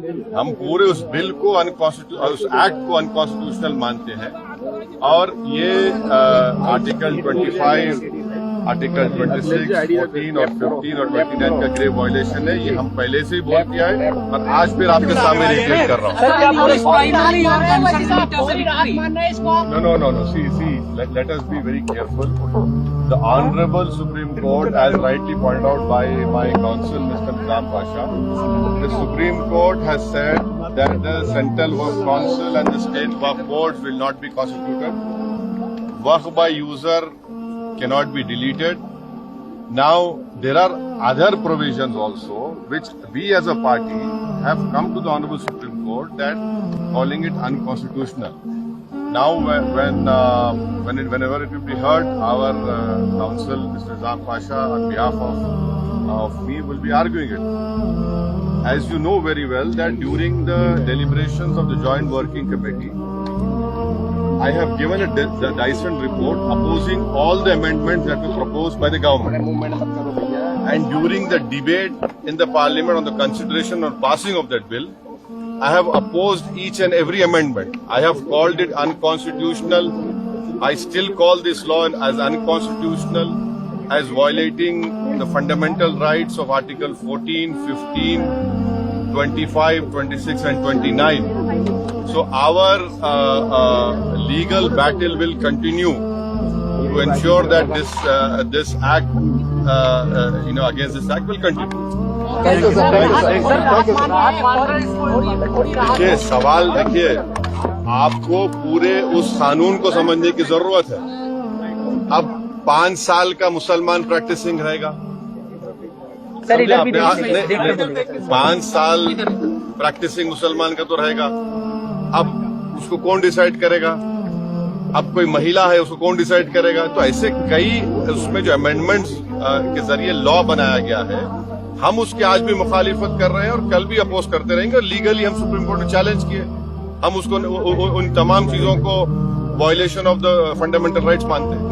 हम पूरे उस बिल को उस एक्ट को अनकॉन्स्टिट्यूशनल मानते हैं और ये आर्टिकल 25, आर्टिकल 26, 14 और 15 और 29 का ग्रेव वायलेशन है। ये हम पहले से ही बोल दिया है और आज फिर आपके सामने रिपीट कर रहा हूँ। No. See. Let us be very careful. The Honorable Supreme Court, as rightly pointed out by my counsel, Mr. Nizam Pasha, the Supreme Court has said that the Central Waqf Council and the State Waqf Boards will not be constituted. Waqf by user cannot be deleted. Now, there are other provisions also which we as a party have come to the Honorable Supreme Court that calling it unconstitutional. Now, whenever it will be heard, our counsel, Mr. Nizam Pasha, on behalf of me, will be arguing it. As you know very well, that during the deliberations of the Joint Working Committee, I have given a dissent report opposing all the amendments that were proposed by the government. And during the debate in the Parliament on the consideration or passing of that bill, I have opposed each and every amendment. I have called it unconstitutional. I still call this law as unconstitutional, as violating the fundamental rights of Article 14, 15, 25, 26 and 29. So our legal battle will continue to ensure that this act, against this act will continue. देखिए, सवाल देखिए, आपको पूरे उस कानून को समझने की जरूरत है। अब 5 साल का मुसलमान प्रैक्टिसिंग रहेगा। 5 साल प्रैक्टिसिंग मुसलमान का तो रहेगा। अब उसको कौन डिसाइड करेगा? अब कोई महिला है, उसको कौन डिसाइड करेगा? तो ऐसे कई उसमें जो अमेंडमेंट्स के जरिए लॉ बनाया गया है, हम उसके आज भी मुखालिफत कर रहे हैं और कल भी अपोज करते रहेंगे। और लीगली हम सुप्रीम कोर्ट में चैलेंज किए, हम उसको उन तमाम चीजों को violation of the fundamental rights मानते हैं।